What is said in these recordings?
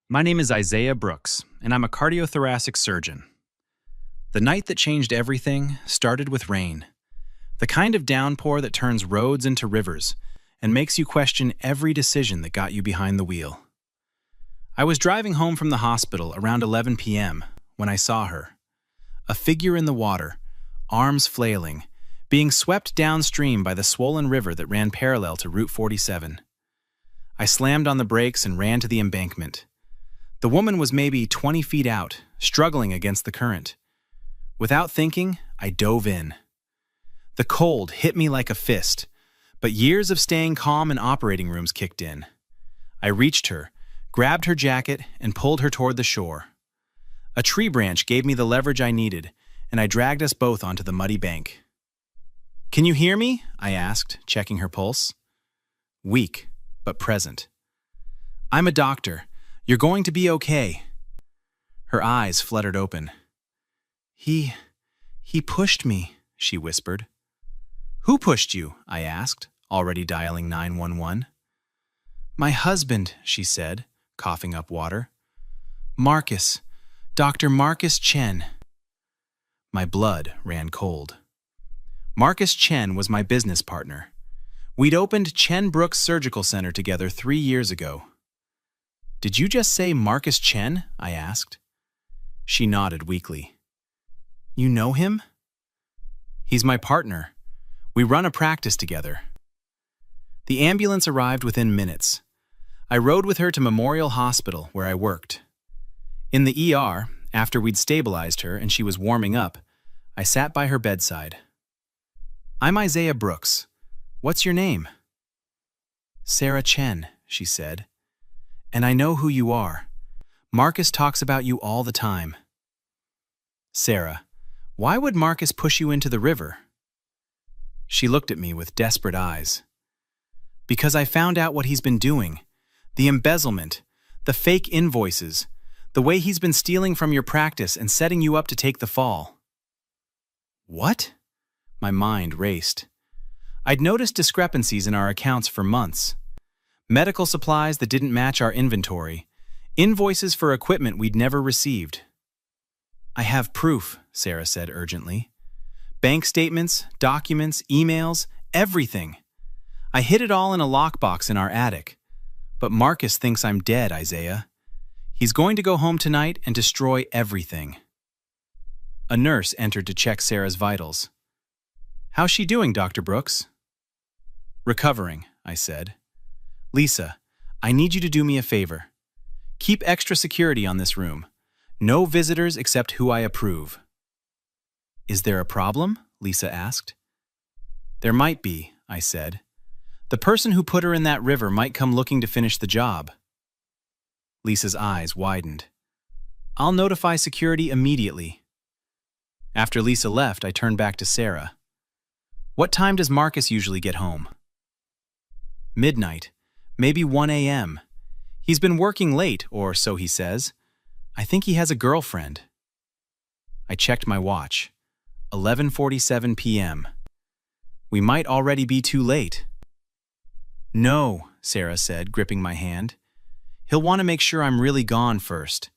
My name is Isaiah Brooks, and I'm a cardiothoracic surgeon. The night that changed everything started with rain. The kind of downpour that turns roads into rivers and makes you question every decision that got you behind the wheel. I was driving home from the hospital around 11 p.m. when I saw her. A figure in the water, arms flailing, being swept downstream by the swollen river that ran parallel to Route 47. I slammed on the brakes and ran to the embankment. The woman was maybe 20 feet out, struggling against the current. Without thinking, I dove in. The cold hit me like a fist, but years of staying calm in operating rooms kicked in. I reached her, grabbed her jacket, and pulled her toward the shore. A tree branch gave me the leverage I needed, and I dragged us both onto the muddy bank. "Can you hear me?" I asked, checking her pulse. Weak, but present. "I'm a doctor. You're going to be okay." Her eyes fluttered open. He pushed me," she whispered. "Who pushed you?" I asked, already dialing 911. "My husband," she said, coughing up water. "Marcus. Dr. Marcus Chen." My blood ran cold. Marcus Chen was my business partner. We'd opened Chen Brooks Surgical Center together 3 years ago. "Did you just say Marcus Chen?" I asked. She nodded weakly. "You know him?" "He's my partner. We run a practice together." The ambulance arrived within minutes. I rode with her to Memorial Hospital, where I worked. In the ER, after we'd stabilized her and she was warming up, I sat by her bedside. "I'm Isaiah Brooks. What's your name?" "Sarah Chen," she said. "And I know who you are. Marcus talks about you all the time." "Sarah, why would Marcus push you into the river?" She looked at me with desperate eyes. "Because I found out what he's been doing. The embezzlement, the fake invoices, the way he's been stealing from your practice and setting you up to take the fall." "What?" My mind raced. I'd noticed discrepancies in our accounts for months. Medical supplies that didn't match our inventory, invoices for equipment we'd never received. "I have proof," Sarah said urgently. "Bank statements, documents, emails, everything. I hid it all in a lockbox in our attic. But Marcus thinks I'm dead, Isaiah. He's going to go home tonight and destroy everything." A nurse entered to check Sarah's vitals. "How's she doing, Dr. Brooks?" "Recovering," I said. "Lisa, I need you to do me a favor. Keep extra security on this room. No visitors except who I approve." "Is there a problem?" Lisa asked. "There might be," I said. "The person who put her in that river might come looking to finish the job." Lisa's eyes widened. "I'll notify security immediately." After Lisa left, I turned back to Sarah. "What time does Marcus usually get home?" "Midnight, maybe 1 a.m. He's been working late, or so he says. I think he has a girlfriend." I checked my watch. 11:47 p.m. We might already be too late. "No," Sarah said, gripping my hand. "He'll want to make sure I'm really gone first.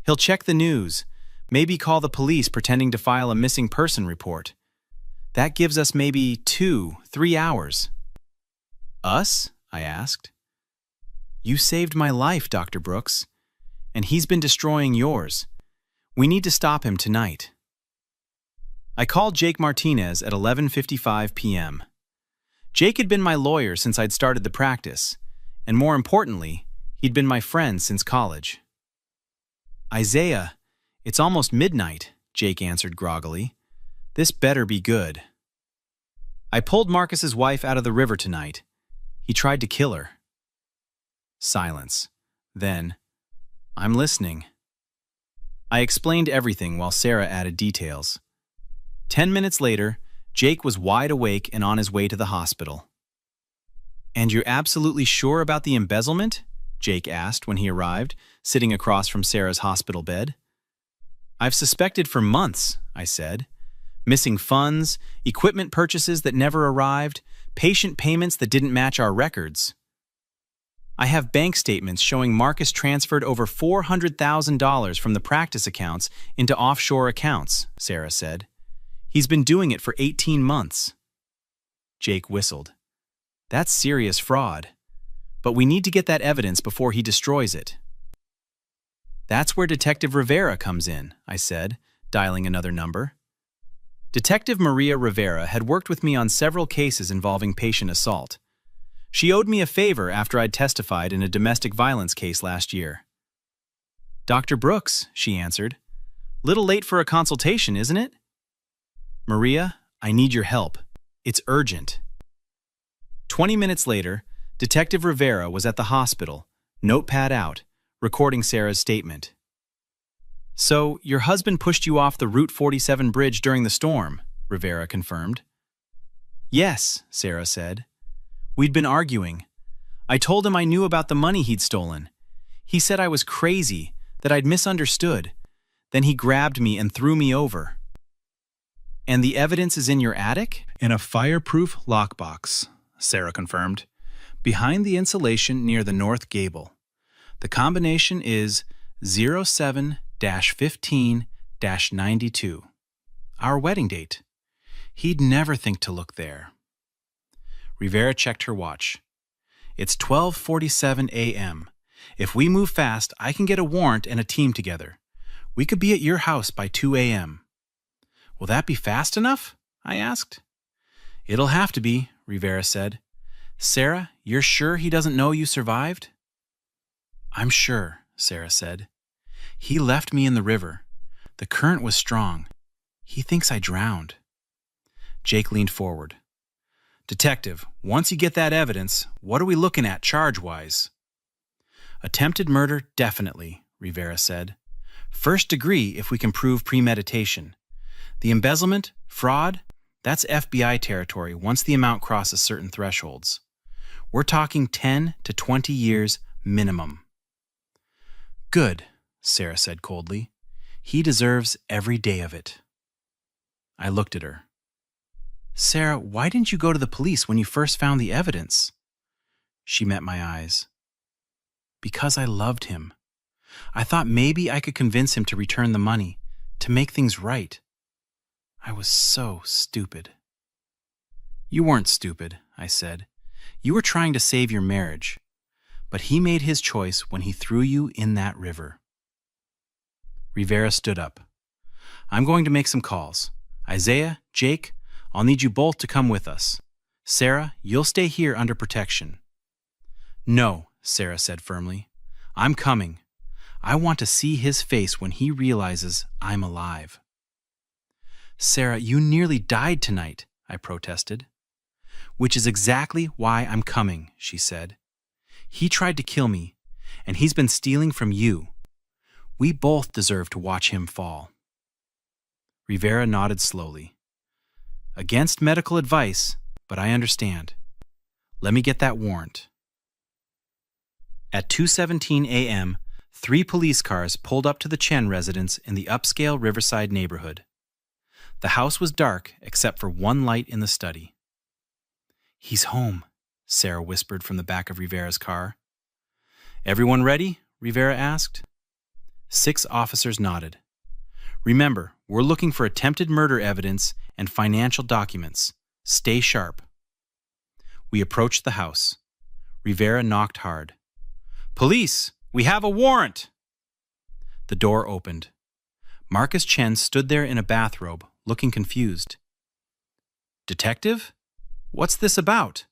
He'll check the news, maybe call the police pretending to file a missing person report. That gives us maybe 2-3 hours." "Us?" I asked. "You saved my life, Dr. Brooks, and he's been destroying yours. We need to stop him tonight." I called Jake Martinez at 11:55 p.m. Jake had been my lawyer since I'd started the practice, and more importantly, he'd been my friend since college. "Isaiah, it's almost midnight," Jake answered groggily. "This better be good." "I pulled Marcus's wife out of the river tonight. He tried to kill her." Silence. Then, "I'm listening." I explained everything while Sarah added details. 10 minutes later, Jake was wide awake and on his way to the hospital. "And you're absolutely sure about the embezzlement?" Jake asked when he arrived, sitting across from Sarah's hospital bed. "I've suspected for months," I said. "Missing funds, equipment purchases that never arrived, patient payments that didn't match our records." I have bank statements showing Marcus transferred over $400,000 from the practice accounts into offshore accounts, Sarah said. He's been doing it for 18 months. Jake whistled. That's serious fraud. But we need to get that evidence before he destroys it. That's where Detective Rivera comes in, I said, dialing another number. Detective Maria Rivera had worked with me on several cases involving patient assault. She owed me a favor after I'd testified in a domestic violence case last year. Dr. Brooks, she answered. Little late for a consultation, isn't it? Maria, I need your help. It's urgent. 20 minutes later, Detective Rivera was at the hospital, notepad out, recording Sarah's statement. So, your husband pushed you off the Route 47 bridge during the storm, Rivera confirmed. Yes, Sarah said. We'd been arguing. I told him I knew about the money he'd stolen. He said I was crazy, that I'd misunderstood. Then he grabbed me and threw me over. And the evidence is in your attic? In a fireproof lockbox, Sarah confirmed, behind the insulation near the north gable. The combination is 07-15-92, our wedding date. He'd never think to look there. Rivera checked her watch. It's 12:47 a.m. If we move fast, I can get a warrant and a team together. We could be at your house by 2 a.m. Will that be fast enough? I asked. It'll have to be, Rivera said. Sarah, you're sure he doesn't know you survived? I'm sure, Sarah said. He left me in the river. The current was strong. He thinks I drowned. Jake leaned forward. Detective, once you get that evidence, what are we looking at charge-wise? Attempted murder, definitely, Rivera said. First degree if we can prove premeditation. The embezzlement, fraud, that's FBI territory once the amount crosses certain thresholds. We're talking 10 to 20 years minimum. Good, Sarah said coldly. He deserves every day of it. I looked at her. Sarah, why didn't you go to the police when you first found the evidence? She met my eyes. Because I loved him. I thought maybe I could convince him to return the money, to make things right. I was so stupid. You weren't stupid, I said. You were trying to save your marriage. But he made his choice when he threw you in that river. Rivera stood up. I'm going to make some calls. Isaiah, Jake, I'll need you both to come with us. Sarah, you'll stay here under protection. No, Sarah said firmly. I'm coming. I want to see his face when he realizes I'm alive. Sarah, you nearly died tonight, I protested. Which is exactly why I'm coming, she said. He tried to kill me, and he's been stealing from you. We both deserve to watch him fall. Rivera nodded slowly. Against medical advice, but I understand. Let me get that warrant. At 2:17 a.m., 3 police cars pulled up to the Chen residence in the upscale Riverside neighborhood. The house was dark except for one light in the study. He's home, Sarah whispered from the back of Rivera's car. Everyone ready? Rivera asked. 6 officers nodded. Remember, we're looking for attempted murder evidence and financial documents. Stay sharp. We approached the house. Rivera knocked hard. Police, we have a warrant! The door opened. Marcus Chen stood there in a bathrobe, looking confused. Detective? What's this about?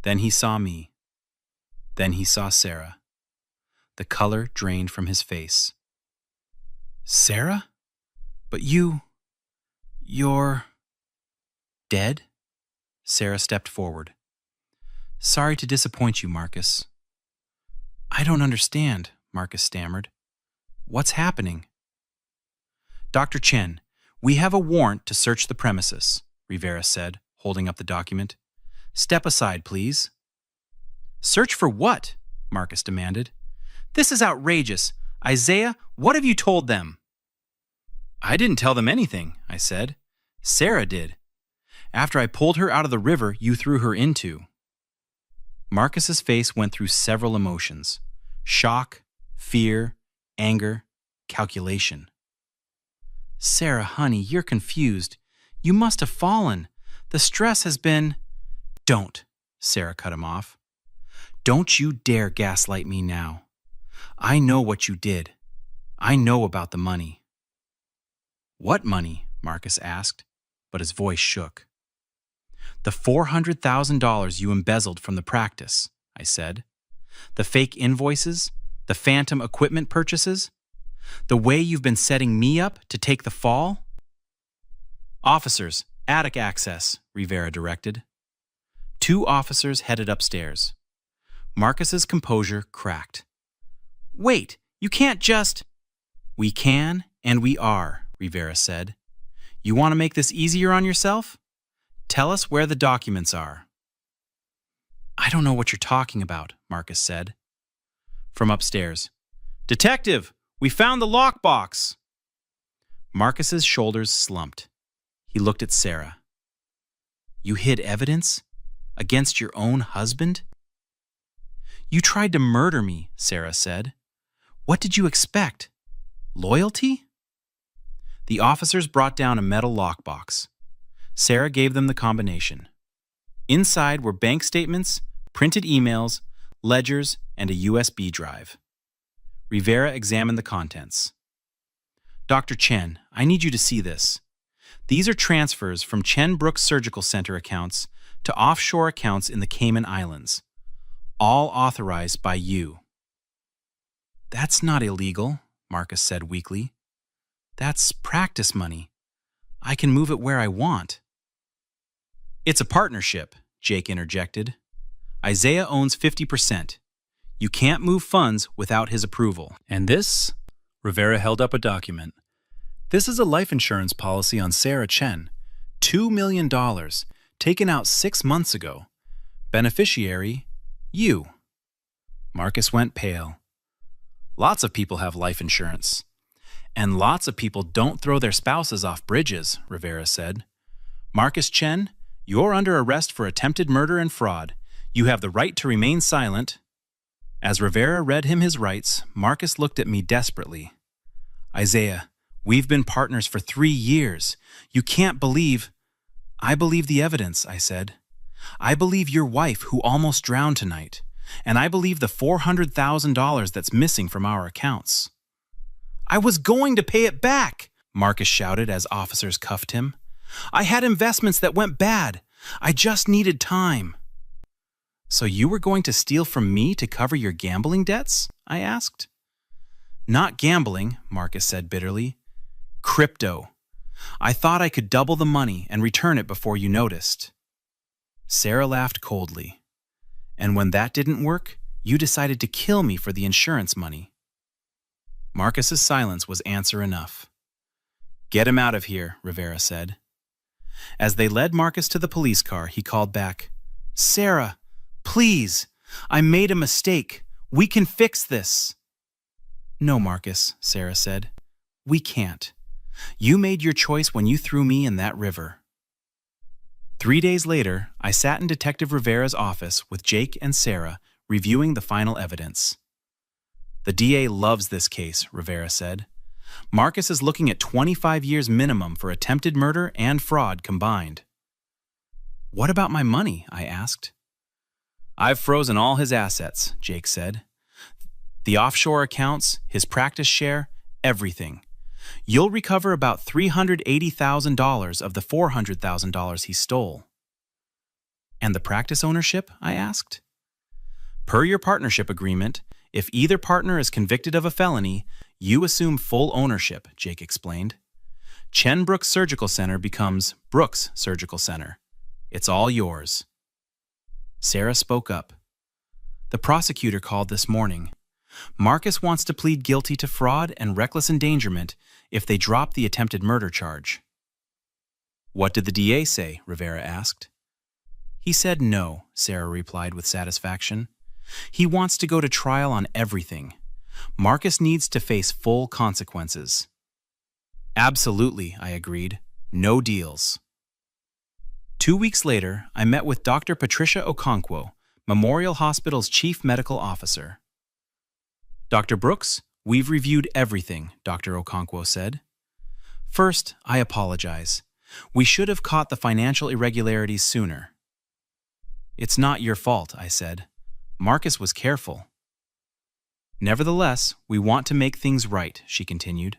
Then he saw me. Then he saw Sarah. The color drained from his face. Sarah? But you're dead? Sarah stepped forward. Sorry to disappoint you, Marcus. I don't understand, Marcus stammered. What's happening? Dr. Chen, we have a warrant to search the premises, Rivera said, holding up the document. Step aside, please. Search for what? Marcus demanded. This is outrageous. Isaiah, what have you told them? I didn't tell them anything, I said. Sarah did. After I pulled her out of the river you threw her into. Marcus's face went through several emotions: shock, fear, anger, calculation. Sarah, honey, you're confused. You must have fallen. The stress has been... Don't, Sarah cut him off. Don't you dare gaslight me now. I know what you did. I know about the money. What money? Marcus asked, but his voice shook. The $400,000 you embezzled from the practice, I said. The fake invoices, the phantom equipment purchases, the way you've been setting me up to take the fall? Officers, attic access, Rivera directed. 2 officers headed upstairs. Marcus's composure cracked. Wait, you can't just... We can and we are, Rivera said. You want to make this easier on yourself? Tell us where the documents are. I don't know what you're talking about, Marcus said. From upstairs. Detective, we found the lockbox. Marcus's shoulders slumped. He looked at Sarah. You hid evidence? Against your own husband? You tried to murder me, Sarah said. What did you expect? Loyalty? The officers brought down a metal lockbox. Sarah gave them the combination. Inside were bank statements, printed emails, ledgers, and a USB drive. Rivera examined the contents. Dr. Chen, I need you to see this. These are transfers from Chen Brooks Surgical Center accounts to offshore accounts in the Cayman Islands, all authorized by you. That's not illegal, Marcus said weakly. That's practice money. I can move it where I want. It's a partnership, Jake interjected. Isaiah owns 50%. You can't move funds without his approval. And this? Rivera held up a document. This is a life insurance policy on Sarah Chen. $2 million, taken out 6 months ago. Beneficiary, you. Marcus went pale. Lots of people have life insurance. And lots of people don't throw their spouses off bridges, Rivera said. Marcus Chen, you're under arrest for attempted murder and fraud. You have the right to remain silent. As Rivera read him his rights, Marcus looked at me desperately. Isaiah, we've been partners for 3 years. You can't believe... I believe the evidence, I said. I believe your wife who almost drowned tonight. And I believe the $400,000 that's missing from our accounts. I was going to pay it back, Marcus shouted as officers cuffed him. I had investments that went bad. I just needed time. So you were going to steal from me to cover your gambling debts? I asked. Not gambling, Marcus said bitterly. Crypto. I thought I could double the money and return it before you noticed. Sarah laughed coldly. And when that didn't work, you decided to kill me for the insurance money. Marcus's silence was answer enough. Get him out of here, Rivera said. As they led Marcus to the police car, he called back, Sarah, please, I made a mistake. We can fix this. No, Marcus, Sarah said. We can't. You made your choice when you threw me in that river. 3 days later, I sat in Detective Rivera's office with Jake and Sarah, reviewing the final evidence. The DA loves this case, Rivera said. Marcus is looking at 25 years minimum for attempted murder and fraud combined. What about my money? I asked. I've frozen all his assets, Jake said. The offshore accounts, his practice share, everything. You'll recover about $380,000 of the $400,000 he stole. And the practice ownership? I asked. Per your partnership agreement, if either partner is convicted of a felony, you assume full ownership, Jake explained. Chen Brooks Surgical Center becomes Brooks Surgical Center. It's all yours. Sarah spoke up. The prosecutor called this morning. Marcus wants to plead guilty to fraud and reckless endangerment if they drop the attempted murder charge. What did the DA say? Rivera asked. He said no, Sarah replied with satisfaction. He wants to go to trial on everything. Marcus needs to face full consequences. Absolutely, I agreed. No deals. 2 weeks later, I met with Dr. Patricia Okonkwo, Memorial Hospital's chief medical officer. Dr. Brooks, we've reviewed everything, Dr. Okonkwo said. First, I apologize. We should have caught the financial irregularities sooner. It's not your fault, I said. Marcus was careful. Nevertheless, we want to make things right, she continued.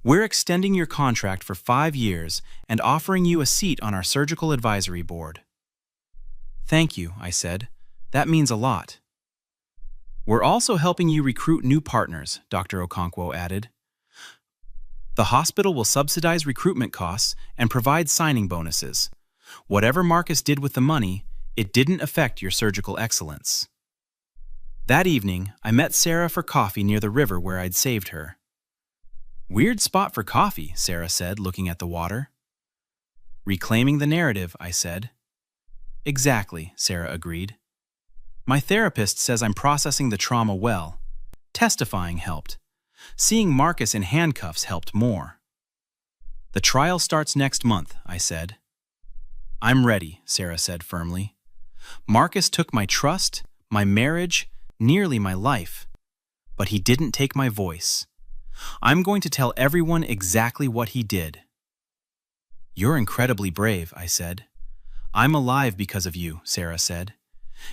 We're extending your contract for 5 years and offering you a seat on our surgical advisory board. Thank you, I said. That means a lot. We're also helping you recruit new partners, Dr. Okonkwo added. The hospital will subsidize recruitment costs and provide signing bonuses. Whatever Marcus did with the money, it didn't affect your surgical excellence. That evening, I met Sarah for coffee near the river where I'd saved her. Weird spot for coffee, Sarah said, looking at the water. Reclaiming the narrative, I said. Exactly, Sarah agreed. My therapist says I'm processing the trauma well. Testifying helped. Seeing Marcus in handcuffs helped more. The trial starts next month, I said. I'm ready, Sarah said firmly. Marcus took my trust, my marriage, nearly my life. But he didn't take my voice. I'm going to tell everyone exactly what he did. You're incredibly brave, I said. I'm alive because of you, Sarah said.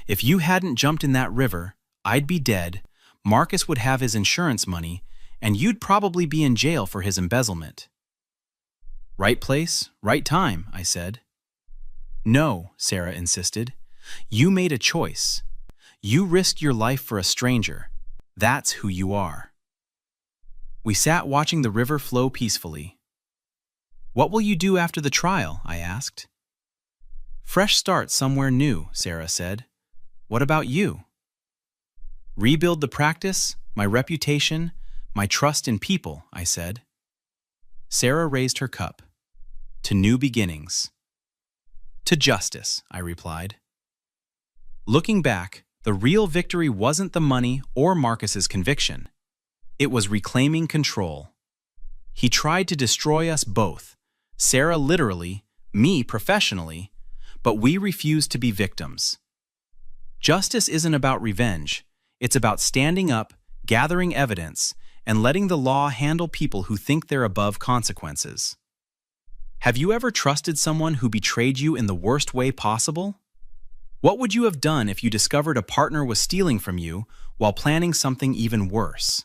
If you hadn't jumped in that river, I'd be dead, Marcus would have his insurance money, and you'd probably be in jail for his embezzlement. Right place, right time, I said. No, Sarah insisted. You made a choice. You risked your life for a stranger. That's who you are. We sat watching the river flow peacefully. What will you do after the trial? I asked. Fresh start somewhere new, Sarah said. What about you? Rebuild the practice, my reputation, my trust in people, I said. Sarah raised her cup. To new beginnings. To justice, I replied. Looking back, the real victory wasn't the money or Marcus's conviction. It was reclaiming control. He tried to destroy us both, Sarah literally, me professionally, but we refused to be victims. Justice isn't about revenge. It's about standing up, gathering evidence, and letting the law handle people who think they're above consequences. Have you ever trusted someone who betrayed you in the worst way possible? What would you have done if you discovered a partner was stealing from you while planning something even worse?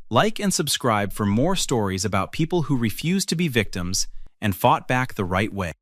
Like and subscribe for more stories about people who refused to be victims and fought back the right way.